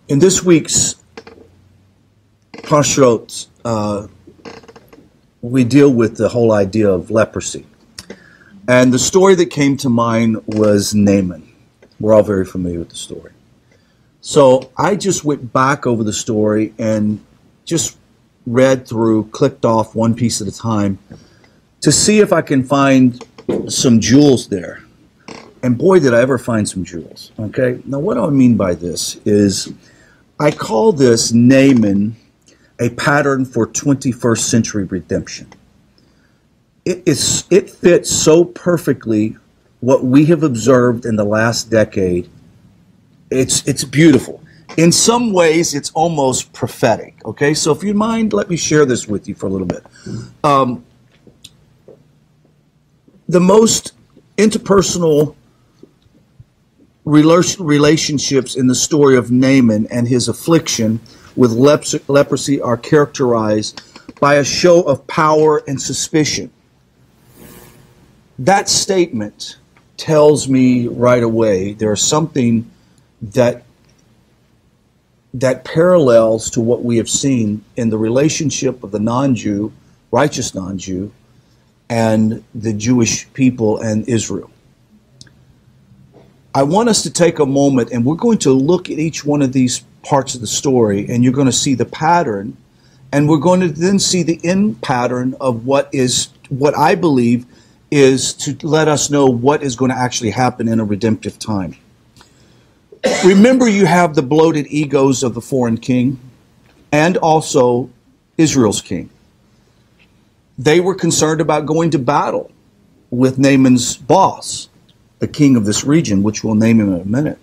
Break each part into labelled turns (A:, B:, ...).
A: In this week's Parshat, we deal with the whole idea of leprosy. And the story that came to mind was Naaman. We're all very familiar with the story. So I just went back over the story and just read through, clicked off one piece at a time to see if I can find some jewels there. And boy, did I ever find some jewels. Okay, now what do I mean by this is I call this Naaman a pattern for 21st century redemption. It fits so perfectly what we have observed in the last decade. It's beautiful. In some ways, it's almost prophetic. Okay, so if you mind, let me share this with you for a little bit. The most interpersonal relationships in the story of Naaman and his affliction with leprosy are characterized by a show of power and suspicion. That statement tells me right away there's something that parallels to what we have seen in the relationship of the non-Jew, righteous non-Jew, and the Jewish people and Israel. I want us to take a moment, and we're going to look at each one of these parts of the story, and you're going to see the pattern, and we're going to then see the end pattern of what I believe is to let us know what is going to actually happen in a redemptive time. Remember, you have the bloated egos of the foreign king and also Israel's king. They were concerned about going to battle with Naaman's boss, the king of this region, which we'll name him in a minute.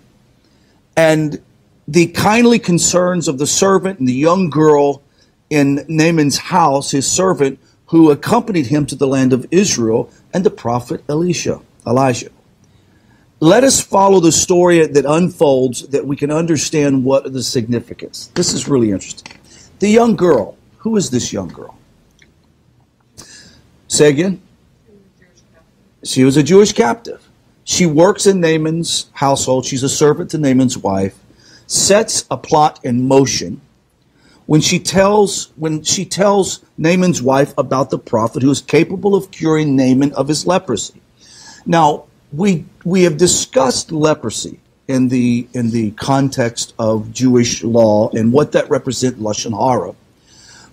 A: And the kindly concerns of the servant and the young girl in Naaman's house, his servant, who accompanied him to the land of Israel, and the prophet Elijah. Let us follow the story that unfolds that we can understand what the significance. This is really interesting. The young girl. Who is this young girl? Say again? She was a Jewish captive. She works in Naaman's household. She's a servant to Naaman's wife. Sets a plot in motion when she tells Naaman's wife about the prophet who is capable of curing Naaman of his leprosy. Now, we have discussed leprosy in the context of Jewish law and what that represents, lashon hara.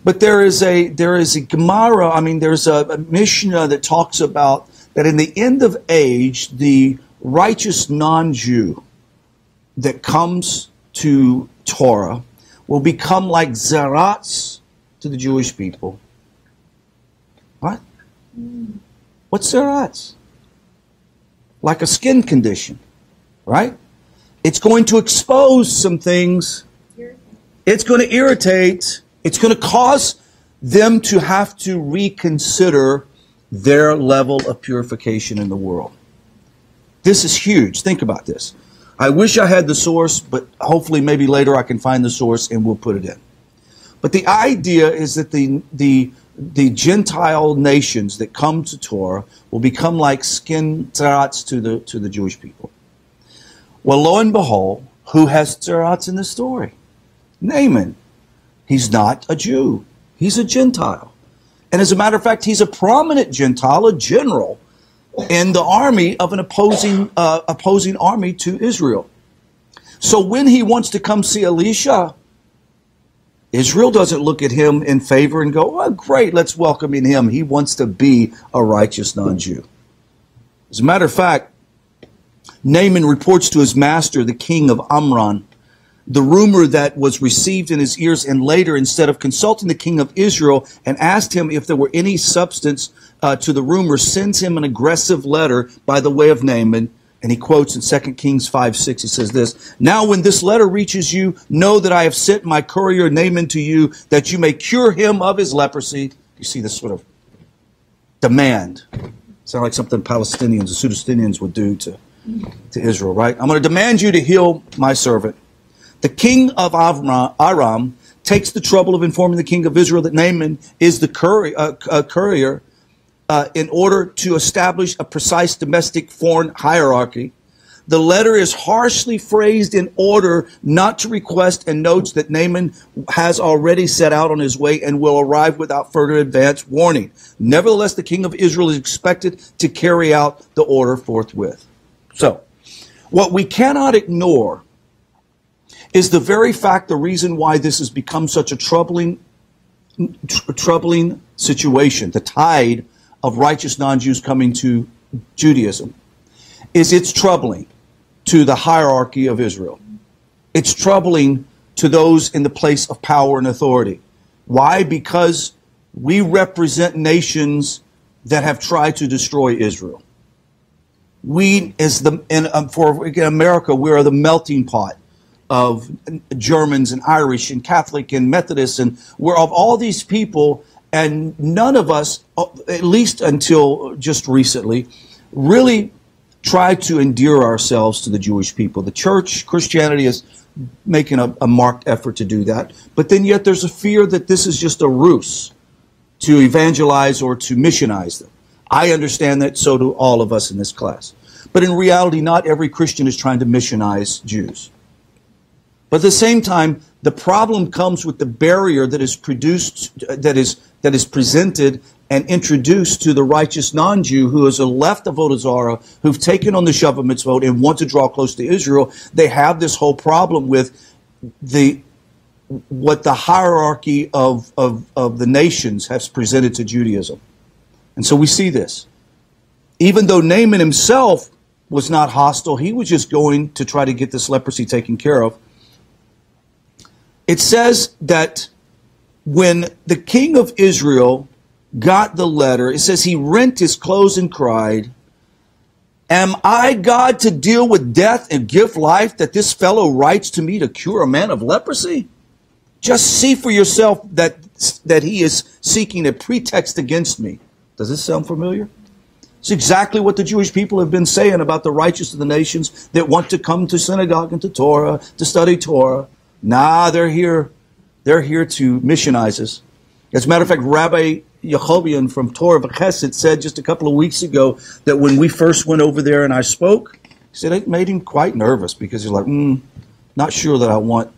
A: But there is a Gemara. I mean, there's a Mishnah that talks about that in the end of age, the righteous non-Jew that comes to Torah will become like zeratz to the Jewish people. What? What's zeratz? Like a skin condition, right? It's going to expose some things. It's going to irritate. It's going to cause them to have to reconsider their level of purification in the world. This is huge. Think about this. I wish I had the source, but hopefully maybe later I can find the source and we'll put it in. But the idea is that the Gentile nations that come to Torah will become like skin tzarats to the Jewish people. Well, lo and behold, who has tzarats in the story? Naaman. He's not a Jew. He's a Gentile. And as a matter of fact, he's a prominent Gentile, a general in the army of an opposing army to Israel. So when he wants to come see Elisha, Israel doesn't look at him in favor and go, oh, great, let's welcome in him. He wants to be a righteous non-Jew. As a matter of fact, Naaman reports to his master, the king of Amram, the rumor that was received in his ears, and later, instead of consulting the king of Israel and asked him if there were any substance to the rumor, sends him an aggressive letter by the way of Naaman. And he quotes in 2 Kings 5:6, he says this, "Now when this letter reaches you, know that I have sent my courier Naaman to you, that you may cure him of his leprosy." You see this sort of demand. Sound like something Palestinians, the Sudanians would do to Israel, right? "I'm going to demand you to heal my servant." The king of Aram takes the trouble of informing the king of Israel that Naaman is the courier in order to establish a precise domestic foreign hierarchy. The letter is harshly phrased in order not to request, and notes that Naaman has already set out on his way and will arrive without further advance warning. Nevertheless, the king of Israel is expected to carry out the order forthwith. So, what we cannot ignore is the very fact, the reason why this has become such a troubling situation, the tide of righteous non-Jews coming to Judaism, is it's troubling to the hierarchy of Israel. It's troubling to those in the place of power and authority. Why? Because we represent nations that have tried to destroy Israel. We, for America, we are the melting pot of Germans and Irish and Catholic and Methodist, and we're of all these people, and none of us, at least until just recently, really tried to endear ourselves to the Jewish people. The church, Christianity, is making a marked effort to do that. But then yet there's a fear that this is just a ruse to evangelize or to missionize them. I understand that, so do all of us in this class. But in reality, not every Christian is trying to missionize Jews. But at the same time, the problem comes with the barrier that is produced, that is presented and introduced to the righteous non-Jew who is left of Avodah, who've taken on the Sheva Mitzvot and want to draw close to Israel. They have this whole problem with what the hierarchy of the nations has presented to Judaism. And so we see this. Even though Naaman himself was not hostile, he was just going to try to get this leprosy taken care of. It says that when the king of Israel got the letter, it says he rent his clothes and cried, "Am I God to deal with death and give life, that this fellow writes to me to cure a man of leprosy?" Just see for yourself that he is seeking a pretext against me. Does this sound familiar? It's exactly what the Jewish people have been saying about the righteous of the nations that want to come to synagogue and to Torah, to study Torah. Nah, they're here to missionize us. As a matter of fact, Rabbi Yachobian from Torah B'Chesed said just a couple of weeks ago that when we first went over there and I spoke, he said it made him quite nervous because he's like, not sure that I want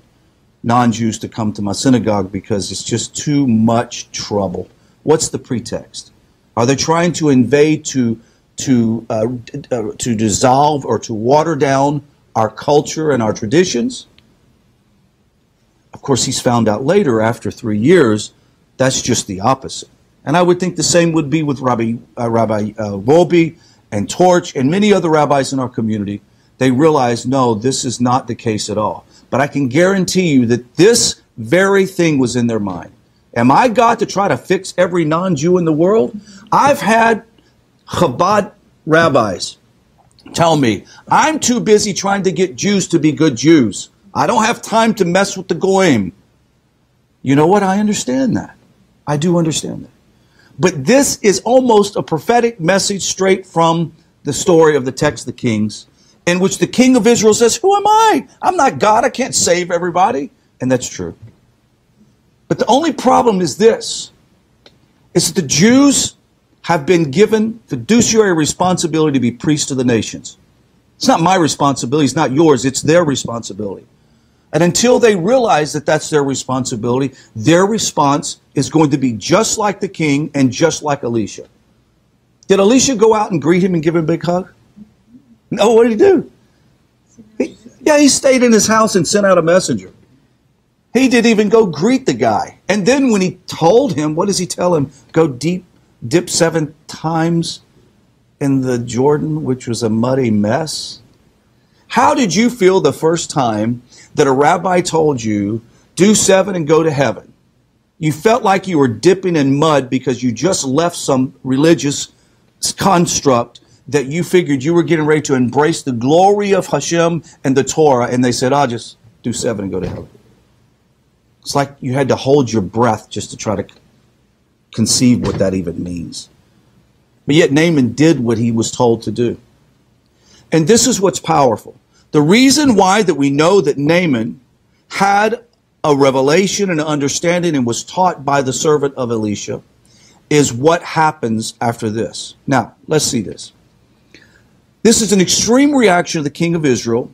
A: non-Jews to come to my synagogue because it's just too much trouble. What's the pretext? Are they trying to invade, to dissolve or to water down our culture and our traditions? Of course, he's found out later, after 3 years, that's just the opposite. And I would think the same would be with Rabbi Wolbe and Torch and many other rabbis in our community. They realize, no, this is not the case at all. But I can guarantee you that this very thing was in their mind. Am I God to try to fix every non-Jew in the world? I've had Chabad rabbis tell me, I'm too busy trying to get Jews to be good Jews. I don't have time to mess with the goyim. You know what? I understand that. I do understand that. But this is almost a prophetic message straight from the story of the text of the Kings, in which the king of Israel says, who am I? I'm not God. I can't save everybody. And that's true. But the only problem is this, is that the Jews have been given fiduciary responsibility to be priests of the nations. It's not my responsibility. It's not yours. It's their responsibility. And until they realize that that's their responsibility, their response is going to be just like the king and just like Elisha. Did Elisha go out and greet him and give him a big hug? No, what did he do? He stayed in his house and sent out a messenger. He didn't even go greet the guy. And then when he told him, what does he tell him? Go dip 7 times in the Jordan, which was a muddy mess. How did you feel the first time that a rabbi told you, do 7 and go to heaven? You felt like you were dipping in mud because you just left some religious construct that you figured you were getting ready to embrace the glory of Hashem and the Torah, and they said, just do 7 and go to heaven. It's like you had to hold your breath just to try to conceive what that even means. But yet Naaman did what he was told to do. And this is what's powerful. The reason why that we know that Naaman had a revelation and an understanding and was taught by the servant of Elisha is what happens after this. Now, let's see this. This is an extreme reaction of the king of Israel,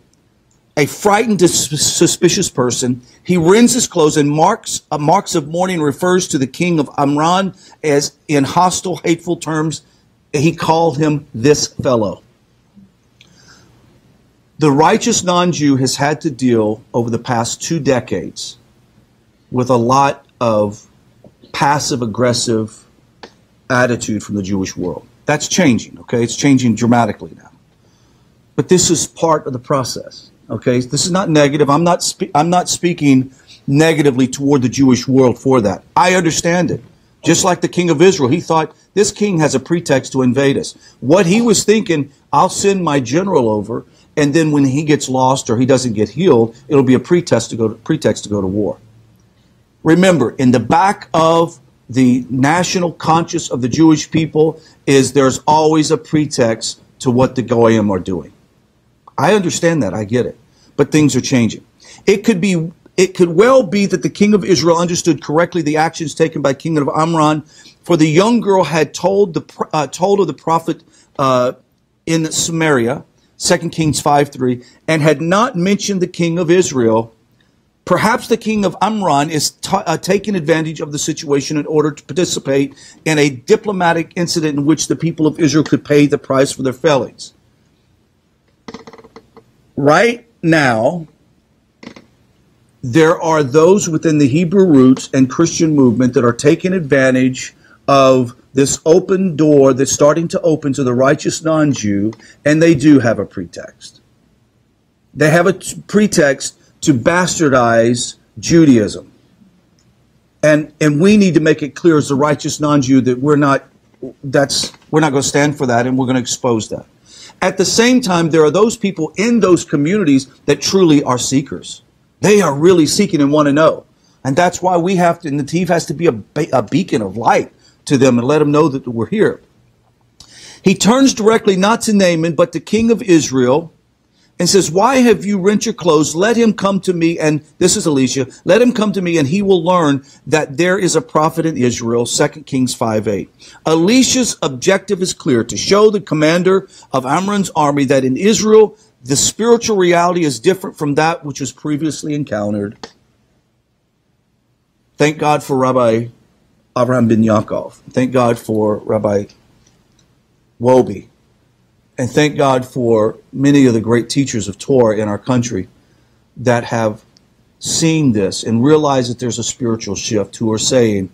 A: a frightened, suspicious person. He rends his clothes, and marks of mourning refers to the king of Amram as, in hostile, hateful terms, he called him this fellow. The righteous non-Jew has had to deal over the past 2 decades with a lot of passive-aggressive attitude from the Jewish world. That's changing, okay? It's changing dramatically now. But this is part of the process, okay? This is not negative. I'm not speaking negatively toward the Jewish world for that. I understand it. Just like the king of Israel, he thought, this king has a pretext to invade us. What he was thinking, I'll send my general over, and then when he gets lost or he doesn't get healed, it'll be a pretext to go to war. Remember, in the back of the national conscience of the Jewish people is there's always a pretext to what the Goyim are doing. I understand that. I get it. But things are changing. It could well be that the king of Israel understood correctly the actions taken by king of Amram, for the young girl had told of the prophet in Samaria, 2 Kings 5:3, and had not mentioned the king of Israel. Perhaps the king of Amram is taking advantage of the situation in order to participate in a diplomatic incident in which the people of Israel could pay the price for their failings. Right now, there are those within the Hebrew roots and Christian movement that are taking advantage of this open door that's starting to open to the righteous non-Jew, and they do have a pretext. They have a pretext to bastardize Judaism. And we need to make it clear as the righteous non-Jew that we're not going to stand for that, and we're going to expose that. At the same time, there are those people in those communities that truly are seekers. They are really seeking and want to know. And that's why we have to, and NETIV has to be a beacon of light to them and let them know that we're here. He turns directly not to Naaman, but to king of Israel, and says, why have you rent your clothes? Let him come to me. And this is Elisha. Let him come to me, and he will learn that there is a prophet in Israel. 2 Kings 5:8. Elisha's objective is clear: to show the commander of Amram's army that in Israel, the spiritual reality is different from that which was previously encountered. Thank God for Rabbi Avraham ben Yaakov. Thank God for Rabbi Wobi. And thank God for many of the great teachers of Torah in our country that have seen this and realized that there's a spiritual shift, who are saying,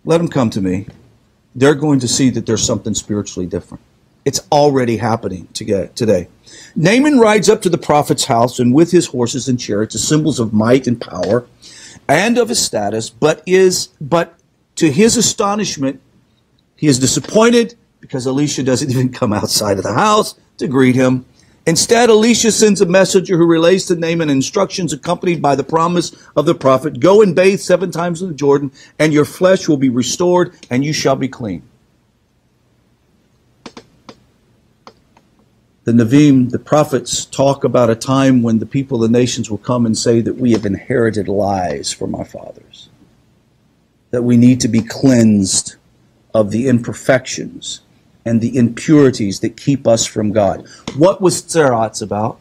A: let them come to me. They're going to see that there's something spiritually different. It's already happening today. Naaman rides up to the prophet's house, and with his horses and chariots, the symbols of might and power and of his status, but to his astonishment, he is disappointed because Elisha doesn't even come outside of the house to greet him. Instead, Elisha sends a messenger who relays to Naaman instructions accompanied by the promise of the prophet, go and bathe 7 times in the Jordan, and your flesh will be restored, and you shall be clean. The Nevi'im, the prophets, talk about a time when the people of the nations will come and say that we have inherited lies from our fathers, that we need to be cleansed of the imperfections and the impurities that keep us from God. What was Tzeratz about?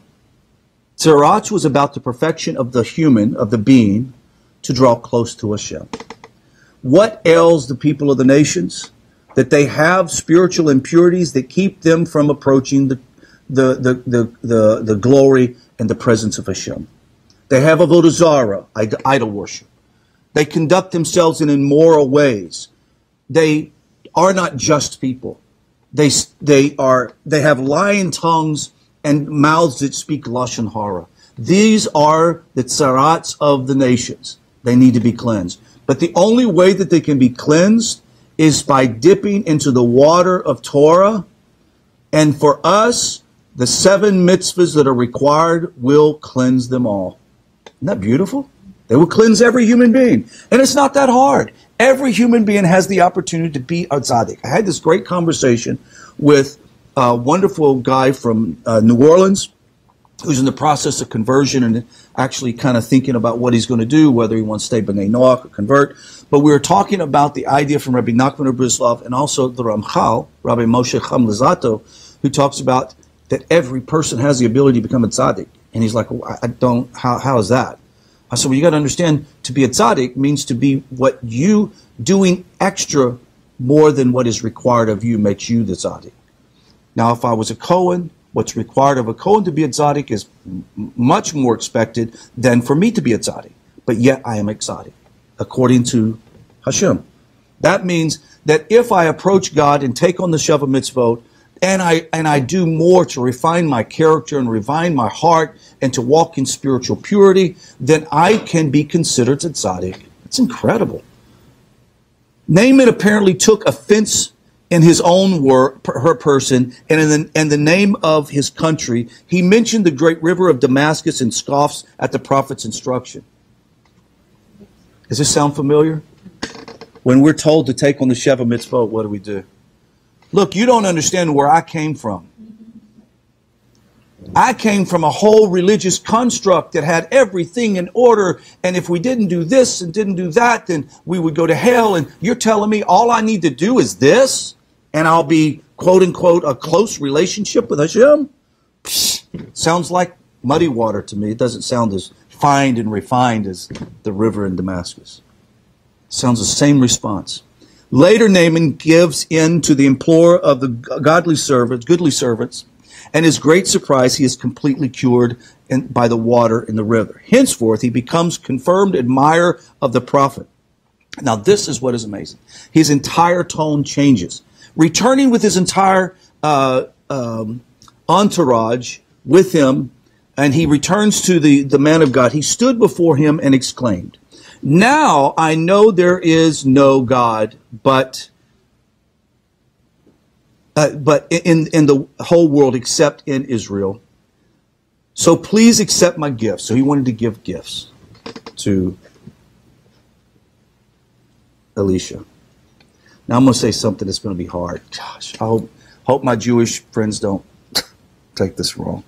A: Tzeratz was about the perfection of the human, of the being, to draw close to Hashem. What ails the people of the nations? That they have spiritual impurities that keep them from approaching the glory and the presence of Hashem. They have avodah zarah, idol worship. They conduct themselves in immoral ways. They are not just people. They have lying tongues and mouths that speak lashon hara. These are the tzarats of the nations. They need to be cleansed. But the only way that they can be cleansed is by dipping into the water of Torah. And for us, the 7 mitzvahs that are required will cleanse them all. Isn't that beautiful? They will cleanse every human being. And it's not that hard. Every human being has the opportunity to be a tzaddik. I had this great conversation with a wonderful guy from New Orleans who's in the process of conversion and actually kind of thinking about what he's going to do, whether he wants to stay B'nai Noach or convert. But we were talking about the idea from Rabbi Nachman of Brislov and also the Ramchal, Rabbi Moshe Chaim Luzzatto, who talks about that every person has the ability to become a tzaddik. And he's like, well, I don't, how is that? I said, well, you got to understand, to be a tzaddik means to be what you doing extra more than what is required of you makes you the tzaddik. Now, if I was a Kohen, what's required of a Kohen to be a tzaddik is much more expected than for me to be a tzaddik. But yet I am a tzaddik, according to Hashem. That means that if I approach God and take on the Sheva Mitzvot, and I do more to refine my character and refine my heart and to walk in spiritual purity, then I can be considered a tzaddik. It's incredible. Naaman apparently took offense in his own her person, and in the name of his country, he mentioned the great river of Damascus and scoffs at the prophet's instruction. Does this sound familiar? When we're told to take on the Sheva Mitzvot, what do? Look, you don't understand where I came from. I came from a whole religious construct that had everything in order, and if we didn't do this and didn't do that, then we would go to hell, and you're telling me all I need to do is this, and I'll be, quote unquote, a close relationship with Hashem? Psh, sounds like muddy water to me. It doesn't sound as fine and refined as the river in Damascus. Sounds the same response. Later, Naaman gives in to the implore of the goodly servants, and his great surprise, he is completely cured by the water in the river. Henceforth, he becomes confirmed admirer of the prophet. Now, this is what is amazing. His entire tone changes. Returning with his entire entourage with him, and he returns to the man of God. He stood before him and exclaimed, "Now I know there is no God, but in the whole world except in Israel. So please accept my gifts." So he wanted to give gifts to Elisha. Now I'm going to say something that's going to be hard. Gosh, I hope my Jewish friends don't take this wrong.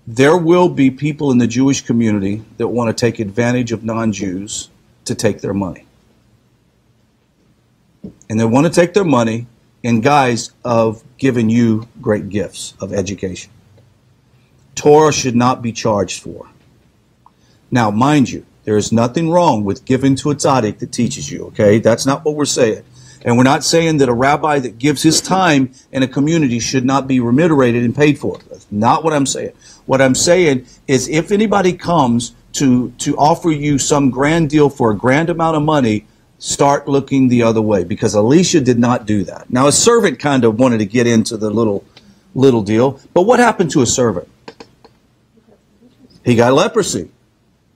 A: There will be people in the Jewish community that want to take advantage of non-Jews to take their money. And they want to take their money in guise of giving you great gifts of education. Torah should not be charged for. Now, mind you, there is nothing wrong with giving to a tzaddik that teaches you, okay? That's not what we're saying. And we're not saying that a rabbi that gives his time in a community should not be remunerated and paid for. That's not what I'm saying. What I'm saying is if anybody comes to offer you some grand deal for a grand amount of money, start looking the other way, because Elisha did not do that. Now, a servant kind of wanted to get into the little deal, but what happened to a servant? He got leprosy,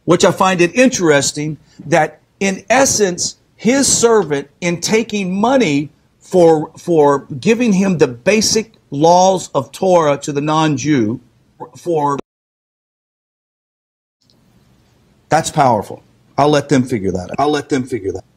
A: which I find it interesting that in essence, his servant, in taking money for giving him the basic laws of Torah to the non-Jew, that's powerful. I'll let them figure that out.